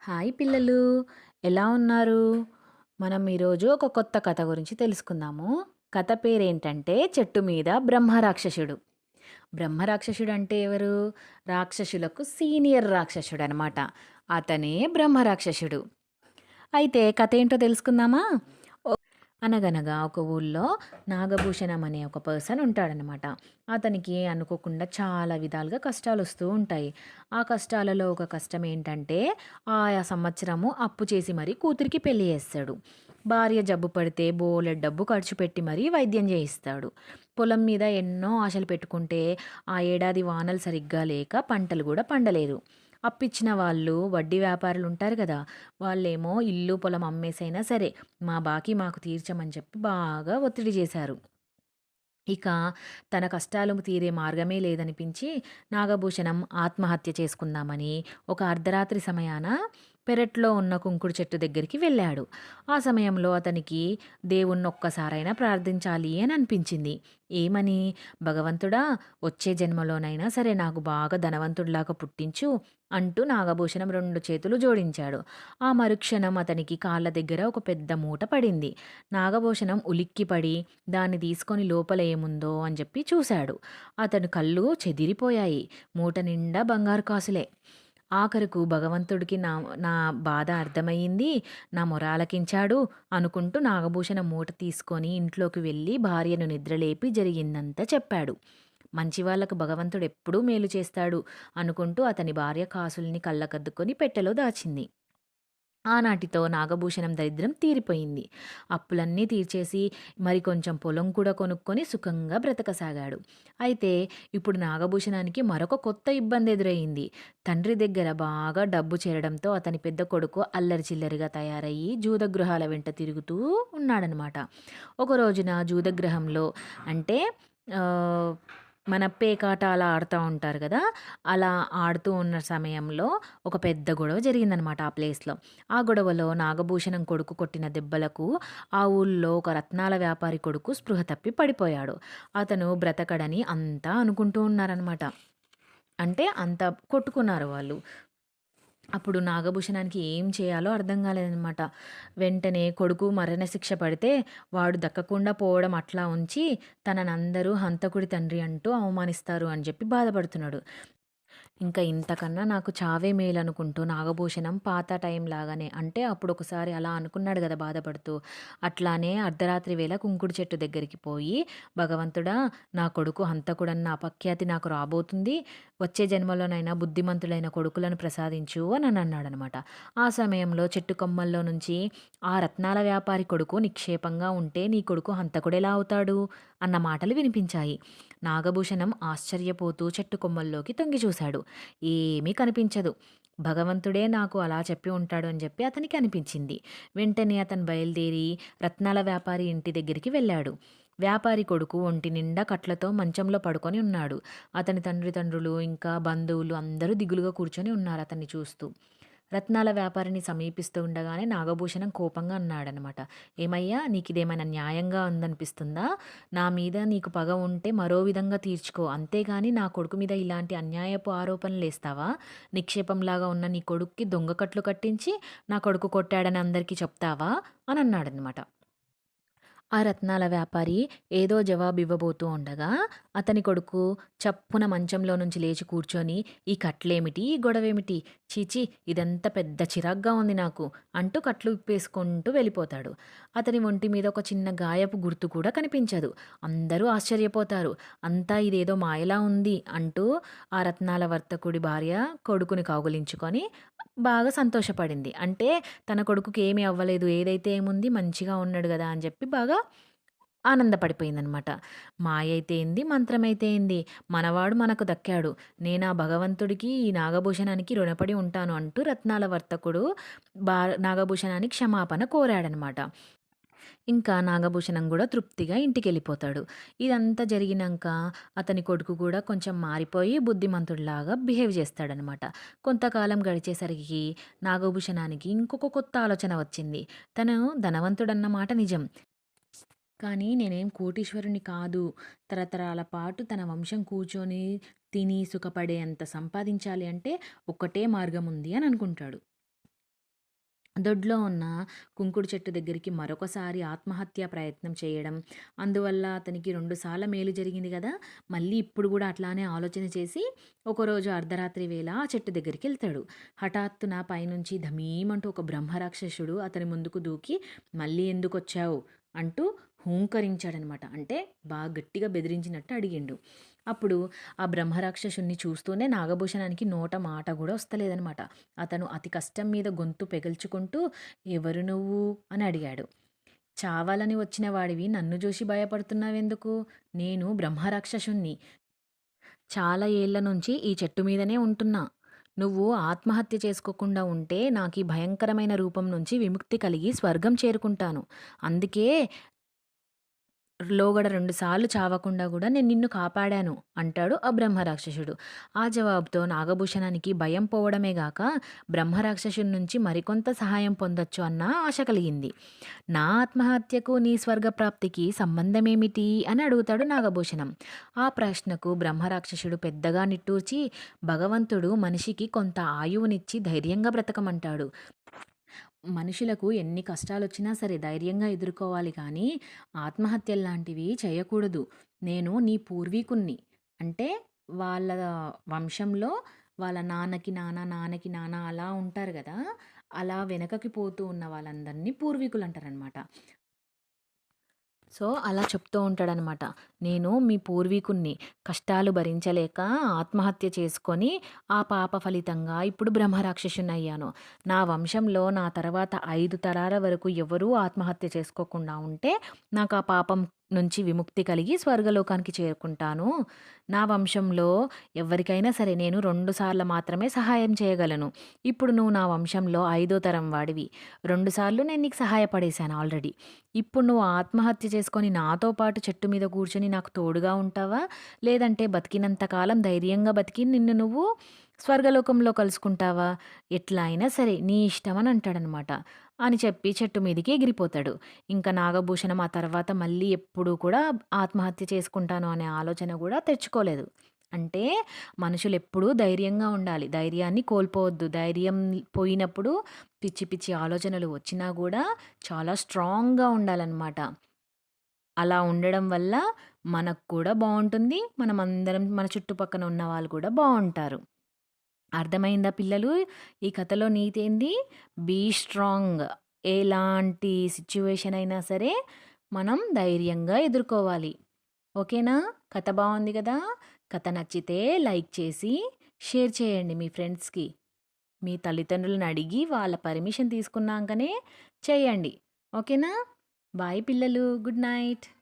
Hi పిల్లలు, ఎలా ఉన్నారు? మనం ఈరోజు ఒక కొత్త కథ గురించి తెలుసుకుందాము. కథ పేరేంటంటే చెట్టు మీద బ్రహ్మరాక్షసుడు. బ్రహ్మరాక్షసుడు అంటే ఎవరు? రాక్షసులకు సీనియర్ రాక్షసుడు అనమాట. అతనే బ్రహ్మరాక్షసుడు. అయితే కథ ఏంటో తెలుసుకుందామా? అనగనగా ఒక ఊళ్ళో నాగభూషణం అనే ఒక పర్సన్ ఉంటాడనమాట. అతనికి అనుకోకుండా చాలా విధాలుగా కష్టాలు వస్తూ ఉంటాయి. ఆ కష్టాలలో ఒక కష్టం ఏంటంటే ఆయా సంవత్సరము అప్పు చేసి మరీ కూతురికి పెళ్లి చేస్తాడు. భార్య జబ్బు పడితే బోలెడు డబ్బు ఖర్చు పెట్టి మరీ వైద్యం చేయిస్తాడు. పొలం మీద ఎన్నో ఆశలు పెట్టుకుంటే ఆ ఏడాది వానలు సరిగ్గా లేక పంటలు కూడా పండలేదు. అప్పిచ్చిన వాళ్ళు వడ్డీ వ్యాపారులు ఉంటారు కదా! వాళ్ళేమో ఇల్లు, పొలం అమ్మేసైనా సరే మా బాకీ మాకు తీర్చమని చెప్పి బాగా ఒత్తిడి చేశారు. ఇక తన కష్టాలు తీరే మార్గమే లేదనిపించి నాగభూషణం ఆత్మహత్య చేసుకుందామని ఒక అర్ధరాత్రి సమయాన పెరట్లో ఉన్న కుంకుడు చెట్టు దగ్గరికి వెళ్ళాడు. ఆ సమయంలో అతనికి దేవుణ్ణి ఒక్కసారైనా ప్రార్థించాలి అని అనిపించింది. ఏమని? భగవంతుడా, వచ్చే జన్మలోనైనా సరే నాకు బాగా ధనవంతుడిలాగా పుట్టించు అంటూ నాగభూషణం రెండు చేతులు జోడించాడు. ఆ మరుక్షణం అతనికి కాళ్ళ దగ్గర ఒక పెద్ద మూట పడింది. నాగభూషణం ఉలిక్కిపడి దాన్ని తీసుకొని లోపల ఏముందో అని చెప్పి చూశాడు. అతని కళ్ళు చెదిరిపోయాయి. మూట నిండా బంగారు కాసులే. ఆఖరుకు భగవంతుడికి నా నా బాధ అర్థమయ్యింది. నా మొరాలకించాడు అనుకుంటూ నాగభూషణం మూట తీసుకొని ఇంట్లోకి వెళ్ళి భార్యను నిద్రలేపి జరిగిందంతా చెప్పాడు. మంచి వాళ్ళకు భగవంతుడు ఎప్పుడూ మేలు చేస్తాడు అనుకుంటూ అతని భార్య కాసుల్ని కళ్ళకద్దుకొని పెట్టెలో దాచింది. ఆనాటితో నాగభూషణం దరిద్రం తీరిపోయింది. అప్పులన్నీ తీర్చేసి మరికొంచెం పొలం కూడా కొనుక్కొని సుఖంగా బ్రతకసాగాడు. అయితే ఇప్పుడు నాగభూషణానికి మరొక కొత్త ఇబ్బంది ఎదురయింది. తండ్రి దగ్గర బాగా డబ్బు చేరడంతో అతని పెద్ద కొడుకు అల్లరి చిల్లరిగా తయారయ్యి జూదగృహాల వెంట తిరుగుతూ ఉన్నాడనమాట. ఒక రోజున జూదగృహంలో అంటే ఆహ్, మన పేకాట అలా ఆడుతా ఉంటారు గదా! అలా ఆడుతూ ఉన్న సమయంలో ఒక పెద్ద గొడవ జరిగిందనమాట ఆ ప్లేస్‌లో. ఆ గొడవలో నాగభూషణం కొడుకు కొట్టిన దెబ్బలకు ఆ ఊళ్ళో ఒక రత్నాల వ్యాపారి కొడుకు స్పృహ తప్పి పడిపోయాడు. అతను బ్రతకడని అంతా అనుకుంటూ ఉన్నారనమాట. అంటే అంత కొట్టుకున్నారు వాళ్ళు. అప్పుడు నాగభూషణానికి ఏం చేయాలో అర్థం కాలేదనమాట. వెంటనే కొడుకు మరణశిక్ష పడితే వాడు దక్కకుండా పోవడం అట్లా ఉంచి తననందరూ హంతకుడి తండ్రి అంటూ అవమానిస్తారు అని చెప్పి బాధపడుతున్నాడు. ఇంకా ఇంతకన్నా నాకు చావే మేలనుకుంటూ నాగభూషణం పాత టైం లాగానే అంటే అప్పుడు ఒకసారి అలా అనుకున్నాడు గదా! బాధపడుతూ. అట్లానే అర్ధరాత్రి వేళ కుంకుడు చెట్టు దగ్గరికి పోయి, భగవంతుడా, నా కొడుకు హంతకుడన్న అపఖ్యాతి నాకు రాబోతుంది. వచ్చే జన్మలోనైనా బుద్ధిమంతులైన కొడుకులను ప్రసాదించు అని అన్నాడనమాట. ఆ సమయంలో చెట్టు కొమ్మల్లో నుంచి ఆ రత్నాల వ్యాపారి కొడుకు నిక్షేపంగా ఉంటే నీ కొడుకు హంతకుడెలా అవుతాడు? అన్న మాటలు వినిపించాయి. నాగభూషణం ఆశ్చర్యపోతూ చెట్టు కొమ్మల్లోకి తొంగి చూశాడు. ఏమీ కనిపించదు. భగవంతుడే నాకు అలా చెప్పి ఉంటాడు అని చెప్పి అతనికి అనిపించింది. వెంటనే అతను బయలుదేరి రత్నాల వ్యాపారి ఇంటి దగ్గరికి వెళ్ళాడు. వ్యాపారి కొడుకు ఒంటి నిండా కట్లతో మంచంలో పడుకొని ఉన్నాడు. అతని తండ్రులు ఇంకా బంధువులు అందరూ దిగులుగా కూర్చొని ఉన్నారు అతన్ని చూస్తూ. రత్నాల వ్యాపారిని సమీపిస్తూ ఉండగానే నాగభూషణం కోపంగా అన్నాడనమాట. ఏమయ్యా, నీకిదేమైనా న్యాయంగా ఉందనిపిస్తుందా? నా మీద నీకు పగ ఉంటే మరో విధంగా తీర్చుకో. అంతేగాని నా కొడుకు మీద ఇలాంటి అన్యాయపు ఆరోపణలేస్తావా? నిక్షేపంలాగా ఉన్న నీ కొడుక్కి దొంగ కట్లు కట్టించి నా కొడుకు కొట్టాడని అందరికీ చెప్తావా? అని అన్నాడనమాట. ఆ రత్నాల వ్యాపారి ఏదో జవాబివ్వబోతూ ఉండగా, అతని కొడుకు చప్పున మంచంలో నుంచి లేచి కూర్చొని, "ఈ కట్లేమిటి? ఈ గొడవేమిటి? ఛీ! ఇదంతా పెద్ద చిరాగ్గా ఉంది నాకు" అంటూ కట్లు విప్పేసుకుంటూ వెళ్ళిపోతాడు. అతని ఒంటి మీద ఒక చిన్న గాయపు గుర్తు కూడా కనిపించదు. అందరూ ఆశ్చర్యపోతారు. అంతా ఇదేదో మాయలా ఉంది అంటూ ఆ రత్నాల వర్తకుడి భార్య కొడుకుని కౌగిలించుకొని బాగా సంతోషపడింది. అంటే తన కొడుకుకి ఏమి అవ్వలేదు. ఏదైతే ఏముంది మంచిగా ఉన్నాడు గదా! అని జెప్పి బాగా ఆనందపడిపోయిందనమాట. మాయైతే ఏంది, మంత్రమైతే ఏంది, మనవాడు మనకు దక్కాడు. నేనా భగవంతుడికి, ఈ నాగభూషణానికి రుణపడి ఉంటాను అంటూ రత్నాల వర్తకుడు నాగభూషణానికి క్షమాపణ కోరాడనమాట. ఇంకా నాగభూషణం గూడా తృప్తిగా ఇంటికెళ్ళిపోతాడు. ఇదంతా జరిగినంక అతని కొడుకు గూడా కొంచెం మారిపోయి బుద్ధిమంతుడిలాగా బిహేవ్ చేస్తాడనమాట. కొంతకాలం గడిచేసరికి నాగభూషణానికి ఇంకొక కొత్త ఆలోచన వచ్చింది. తను ధనవంతుడన్న మాట నిజం. కానీ నేనేం కోటీశ్వరుని కాదు. తరతరాల పాటు తన వంశం కూర్చొని, తిని సుఖపడేంత సంపాదించాలి అంటే ఒక్కటే మార్గం ఉంది అని అనుకుంటాడు. దొడ్లో ఉన్న కుంకుడు చెట్టు దగ్గరికి మరొకసారి ఆత్మహత్యా ప్రయత్నం చేయడం. అందువల్ల అతనికి 2 సార్ల మేలు జరిగింది గదా! మళ్ళీ ఇప్పుడు గూడా అట్లానే ఆలోచన చేసి, ఒకరోజు అర్ధరాత్రి వేళ ఆ చెట్టు దగ్గరికెళ్తాడు. హఠాత్తున పైనుంచి ధమీమంటూ ఒక బ్రహ్మరాక్షసుడు అతని ముందుకు దూకి, "మళ్ళీ ఎందుకొచ్చావు?" అంటూ హూంకరించాడనమాట. అంటే బాగా గట్టిగా బెదిరించినట్టు అడిగిండు. అప్పుడు ఆ బ్రహ్మరాక్షసుడిని చూస్తూనే నాగభూషణానికి నోట మాట గూడా వస్తలేదనమాట. అతను అతి కష్టం మీద గొంతు పెగల్చుకుంటూ, "ఎవరు నువ్వు?" అని అడిగాడు. "చావాలని వచ్చిన వాడివి నన్ను జూసి భయపడుతున్నావెందుకు? నేను బ్రహ్మరాక్షసుణ్ణి. చాలా ఏళ్ల నుంచి ఈ చెట్టు మీదనే ఉంటున్నా. నువ్వు ఆత్మహత్య చేసుకోకుండా ఉంటే నాకీ భయంకరమైన రూపం నుంచి విముక్తి కలిగి స్వర్గం చేరుకుంటాను. అందుకే లోగడ 2 సార్లు చావకుండా గూడా నేను నిన్ను కాపాడాను" అంటాడు ఆ బ్రహ్మరాక్షసుడు. ఆ జవాబుతో నాగభూషణానికి భయం పోవడమే గాక, బ్రహ్మరాక్షసుడి నుంచి మరికొంత సహాయం పొందొచ్చు అన్న ఆశ కలిగింది. "నా ఆత్మహత్యకు నీ స్వర్గప్రాప్తికి సంబంధమేమిటి?" అని అడుగుతాడు నాగభూషణం. ఆ ప్రశ్నకు బ్రహ్మరాక్షసుడు పెద్దగా నిట్టూర్చి, "భగవంతుడు మనిషికి కొంత ఆయువునిచ్చి ధైర్యంగా బ్రతకమంటాడు. మనుషులకు ఎన్ని కష్టాలొచ్చినా సరే ధైర్యంగా ఎదుర్కోవాలి కానీ, ఆత్మహత్యల్లాంటివి చేయకూడదు. నేను నీ పూర్వీకున్ని. అంటే వాళ్ళ వంశంలో వాళ్ళ నాన్నకి నాన్న, నాన్నకి నాన్న అలా ఉంటారు గదా! అలా వెనకకి పోతూ ఉన్న వాళ్ళందరిని పూర్వీకులంటారనమాట. సో, అలా చెప్తూ ఉంటాడనమాట. "నేను మీ పూర్వీకున్ని. కష్టాలు భరించలేక ఆత్మహత్య చేసుకొని, ఆ పాప ఫలితంగా ఇప్పుడు బ్రహ్మరాక్షసుడినయ్యాను. నా వంశంలో నా తర్వాత 5 తరాల వరకు ఎవరూ ఆత్మహత్య చేసుకోకుండా ఉంటే, నాకా పాపం నుంచి విముక్తి కలిగి స్వర్గలోకానికి చేరుకుంటాను. నా వంశంలో ఎవ్వరికైనా సరే నేను 2 సార్లు మాత్రమే సహాయం చేయగలను. ఇప్పుడు నువ్వు నా వంశంలో 5దో తరం వాడివి. 2 సార్లు నేను నీకు సహాయపడేశాను ఆల్రెడీ. ఇప్పుడు నువ్వు ఆత్మహత్య చేసుకొని నాతో పాటు చెట్టు మీద కూర్చొని నాకు తోడుగా ఉంటావా? లేదంటే బతికినంత కాలం ధైర్యంగా బతికి నిన్ను నువ్వు స్వర్గలోకంలో కలుసుకుంటావా? ఎట్లా అయినా సరే నీ ఇష్టం" అని అంటాడనమాట. అని చెప్పి చెట్టు మీదికి ఎగిరిపోతాడు. ఇంకా నాగభూషణం ఆ తర్వాత మళ్ళీ ఎప్పుడూ కూడా ఆత్మహత్య చేసుకుంటాను అనే ఆలోచన గూడా తెచ్చుకోలేదు. అంటే మనుషులెప్పుడూ ధైర్యంగా ఉండాలి. ధైర్యాన్ని కోల్పోవద్దు. ధైర్యం పోయినప్పుడు పిచ్చి పిచ్చి ఆలోచనలు వచ్చినా గూడా చాలా స్ట్రాంగ్‌గా ఉండాలనమాట. అలా ఉండడం వల్ల మనకు కూడా బావుంటుంది. మనమందరం మన చుట్టుపక్కన ఉన్న వాళ్ళు కూడా బావుంటారు. అర్థమైందా పిల్లలు? ఈ కథలో నీతేంది? Be strong. ఎలాంటి సిట్యుయేషన్ అయినా సరే మనం ధైర్యంగా ఎదుర్కోవాలి. ఓకేనా? కథ బావుంది గదా! కథ నచ్చితే లైక్ చేసి, షేర్ చేయండి మీ ఫ్రెండ్స్‌కి. మీ తల్లిదండ్రులను అడిగి వాళ్ళ పర్మిషన్ తీసుకున్నాంకనే చేయండి. ఓకేనా? బాయ్ పిల్లలు. Good night.